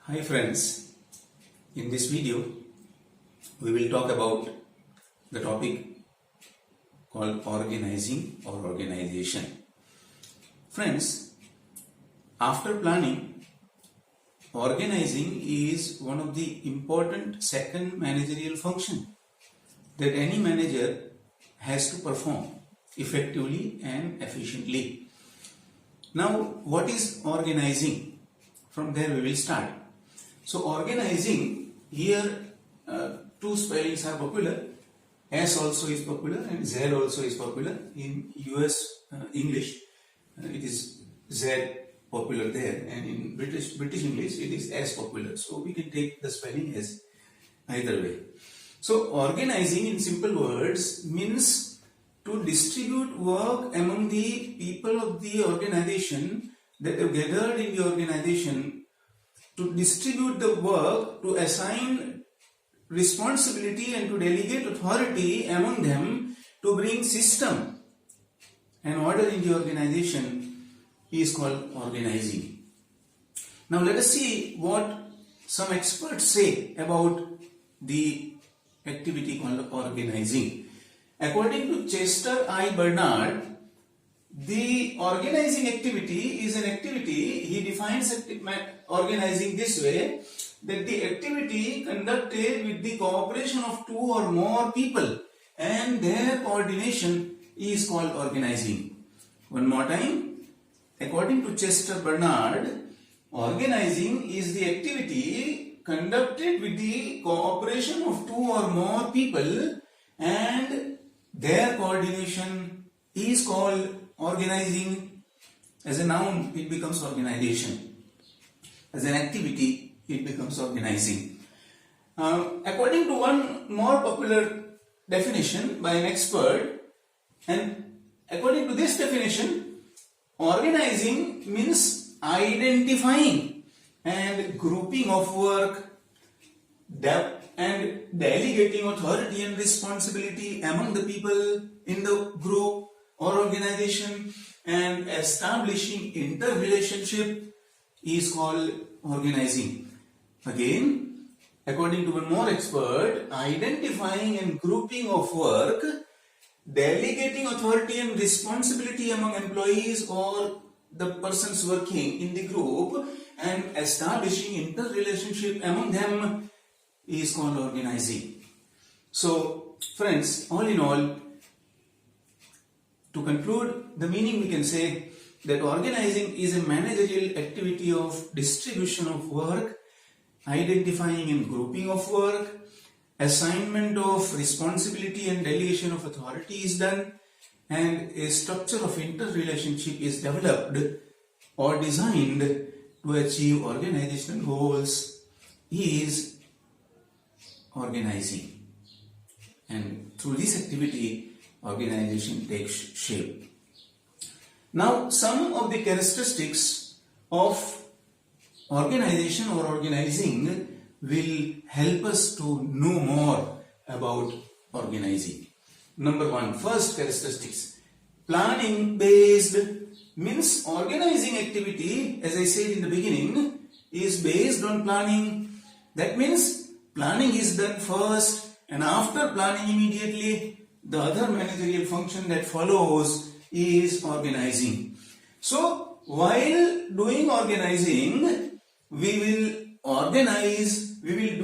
Hi friends, in this video we will talk about the topic called organizing or organization. Friends, after planning, organizing is one of the important second managerial function that any manager has to perform effectively and efficiently. Now, what is organizing? From there we will start. So organizing, here two spellings are popular. S also is popular and Z also is popular. In US English it is Z popular there, and in British English it is S popular. So we can take the spelling as either way. So organizing in simple words means to distribute work among the people of the organization that have gathered in the organization, to distribute the work, to assign responsibility and to delegate authority among them, to bring system and order in the organization is called organizing. Now let us see what some experts say about the activity called organizing. According to Chester I. Bernard, the organizing activity is an activity, he defines organizing this way, that the activity conducted with the cooperation of two or more people and their coordination is called organizing. One more time, according to Chester Bernard, organizing is the activity conducted with the cooperation of two or more people and their coordination is called organizing. As a noun, it becomes organization. As an activity, it becomes organizing. According to one more popular definition by an expert, and according to this definition, organizing means identifying and grouping of work, and delegating authority and responsibility among the people in the group or organization, and establishing interrelationship is called organizing. Again, according to one more expert, identifying and grouping of work, delegating authority and responsibility among employees or the persons working in the group, and establishing interrelationship among them is called organizing. So friends, all in all, to conclude the meaning, we can say that organizing is a managerial activity of distribution of work, identifying and grouping of work, assignment of responsibility and delegation of authority is done, and a structure of interrelationship is developed or designed to achieve organizational goals is organizing. And through this activity, organization takes shape. Now, some of the characteristics of organization or organizing will help us to know more about organizing. Number one, first characteristics. Planning based means organizing activity, as I said in the beginning, is based on planning. That means planning is done first, and after planning immediately, the other managerial function that follows is organizing. So, while doing organizing, we will organize, we will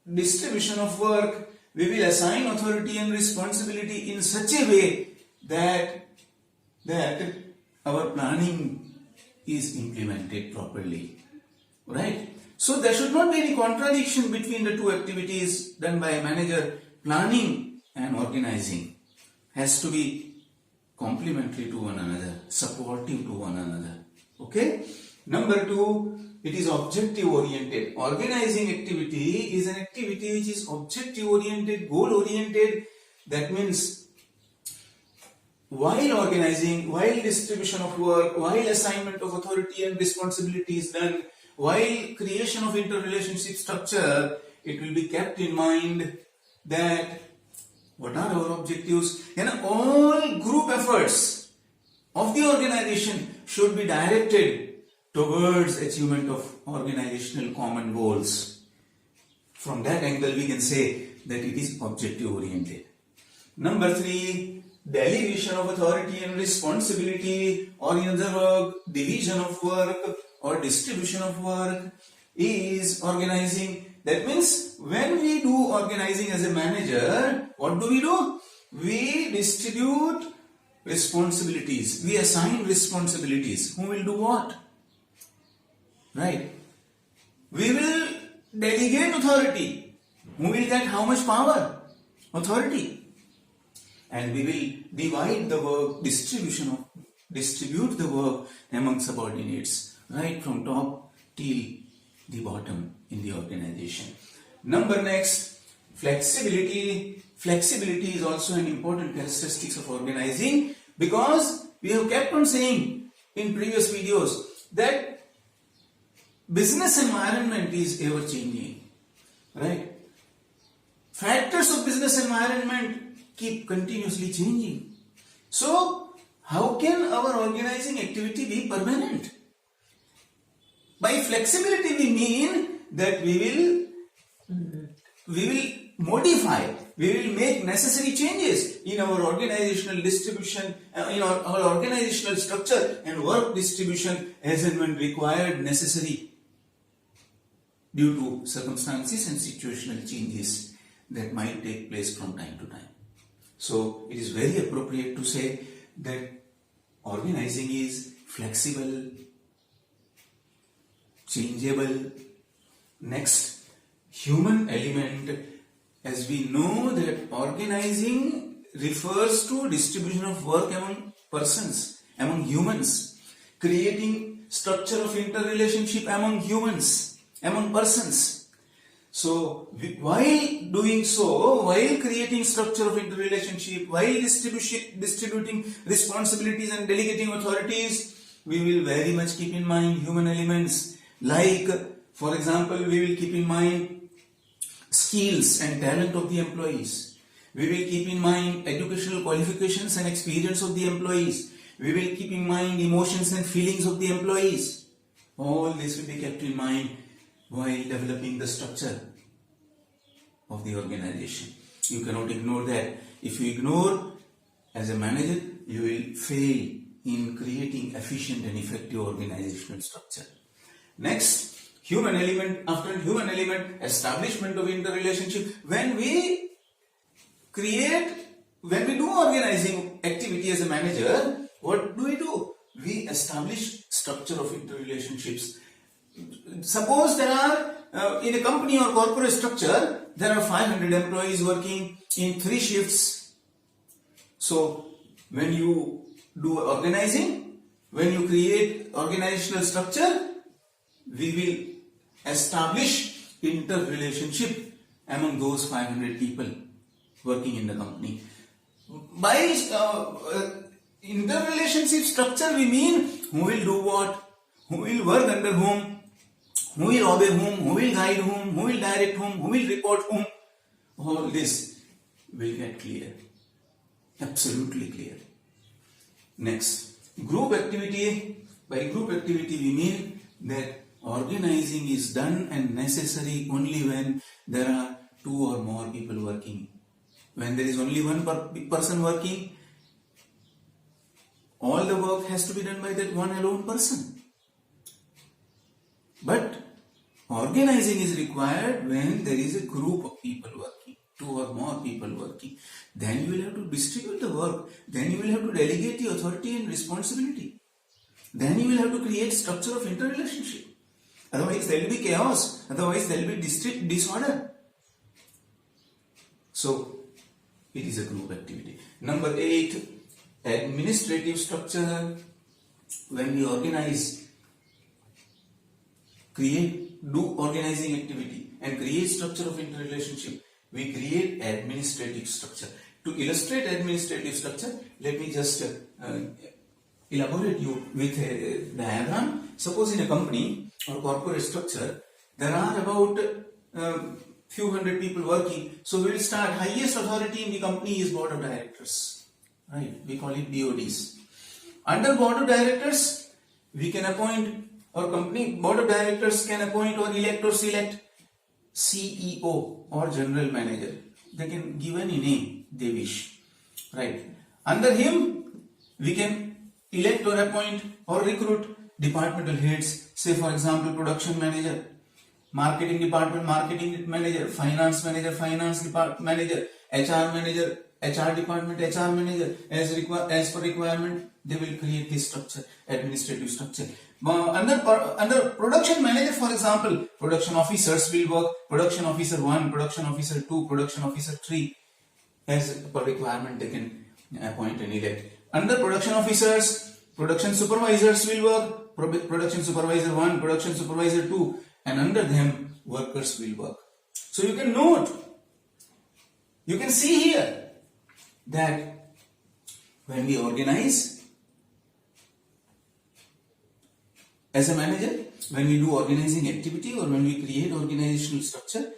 do distribution of work, we will assign authority and responsibility in such a way that our planning is implemented properly. Right? So, there should not be any contradiction between the two activities done by a manager. Planning and organizing has to be complementary to one another, supportive to one another. Okay? Number two, it is objective oriented. Organizing activity is an activity which is objective oriented, goal oriented. That means while organizing, while distribution of work, while assignment of authority and responsibility is done, while creation of interrelationship structure, it will be kept in mind that what are our objectives, and all group efforts of the organization should be directed towards achievement of organizational common goals. From that angle, we can say that it is objective oriented. Number 3, delegation of authority and responsibility, or in other words, division of work or distribution of work is organizing. That means when we do organizing as a manager, what do? We distribute responsibilities. We assign responsibilities. Who will do what? Right? We will delegate authority. Who will get how much power? Authority. And we will divide the work, distribute the work among subordinates, right from top till the bottom in the organization. Next, flexibility. Flexibility is also an important characteristic of organizing, because we have kept on saying in previous videos that business environment is ever changing, right? Factors of business environment keep continuously changing. So, how can our organizing activity be permanent? By flexibility, we mean that we will modify, we will make necessary changes in our organizational distribution, in our organizational structure and work distribution as and when required, necessary, due to circumstances and situational changes that might take place from time to time. So, it is very appropriate to say that organizing is flexible, changeable. Next, human element. As we know that organizing refers to distribution of work among persons, among humans, creating structure of interrelationship among humans, among persons. So, while doing so, while creating structure of interrelationship, while distributing responsibilities and delegating authorities, we will very much keep in mind human elements. Like, for example, we will keep in mind skills and talent of the employees. We will keep in mind educational qualifications and experience of the employees. We will keep in mind emotions and feelings of the employees. All this will be kept in mind while developing the structure of the organization. You cannot ignore that. If you ignore, as a manager, you will fail in creating efficient and effective organizational structure. Next, human element. After human element, establishment of interrelationship. When we do organizing activity as a manager, what do? We establish structure of interrelationships. Suppose there are, in a company or corporate structure, there are 500 employees working in 3 shifts. So, when you do organizing, when you create organizational structure, we will establish interrelationship among those 500 people working in the company. By interrelationship structure, we mean who will do what, who will work under whom, who will obey whom, who will guide whom, who will direct whom, who will report whom. All this will get clear. Absolutely clear. Next, group activity. By group activity, we mean that organizing is done and necessary only when there are 2 or more people working. When there is only one person working, all the work has to be done by that one alone person. But organizing is required when there is a group of people working, 2 or more people working. Then you will have to distribute the work. Then you will have to delegate the authority and responsibility. Then you will have to create structure of interrelationship. Otherwise there will be chaos. Otherwise there will be disorder. So, it is a group activity. Number 8, administrative structure. When we organize, do organizing activity and create structure of interrelationship, we create administrative structure. To illustrate administrative structure, let me just elaborate you with a diagram. Suppose in a company or corporate structure, there are about few hundred people working. So we will start. Highest authority in the company is board of directors. Right? We call it BODs. Under board of directors, we can appoint or company board of directors can appoint or elect or select CEO or general manager. They can give any name they wish, right? Under him, we can elect or appoint or recruit departmental heads. Say for example, production manager, marketing department marketing manager, finance manager finance department manager, HR manager HR department HR manager. As per requirement, they will create this structure, administrative structure. Under production manager, for example, production officers will work, production officer 1, production officer 2, production officer 3. As per requirement, they can appoint and elect. Under production officers, production supervisors will work, production supervisor 1, production supervisor 2, and under them workers will work. So you can note, you can see here that when we organize as a manager, when we do organizing activity or when we create organizational structure,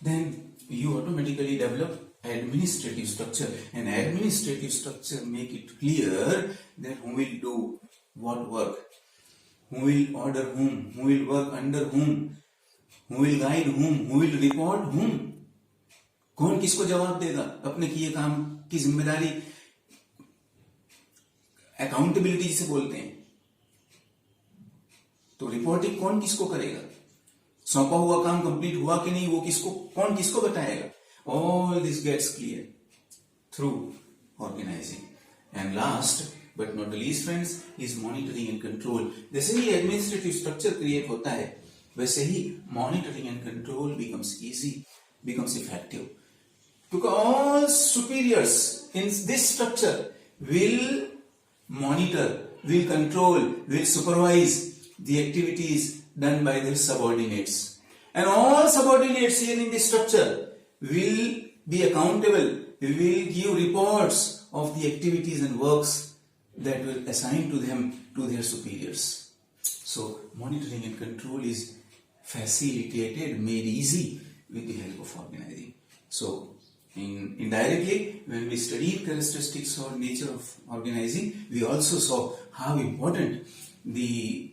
then you automatically develop administrative structure, and administrative structure make it clear that who will do what work, who will order whom, who will work under whom, who will guide whom, who will report whom, कौन किसको जवाब देगा, अपने किए काम की जिम्मेदारी, accountability जिसे बोलते हैं, तो रिपोर्टिंग कौन किसको करेगा, सौंपा हुआ काम कंप्लीट हुआ कि नहीं वो किसको, कौन किसको बताएगा. All this gets clear through organizing. And last but not the least, friends, is monitoring and control. जैसे ही administrative structure create होता है, वैसे ही monitoring and control becomes easy, becomes effective. Because all superiors in this structure will monitor, will control, will supervise the activities done by their subordinates. And all subordinates here in this structure will be accountable, will give reports of the activities and works that were assigned to them to their superiors. So monitoring and control is facilitated, made easy with the help of organizing. So indirectly, when we studied characteristics or nature of organizing, we also saw how important the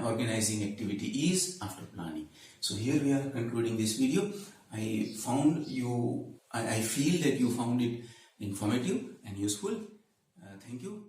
organizing activity is after planning. So here we are concluding this video. I feel that you found it informative and useful. Thank you.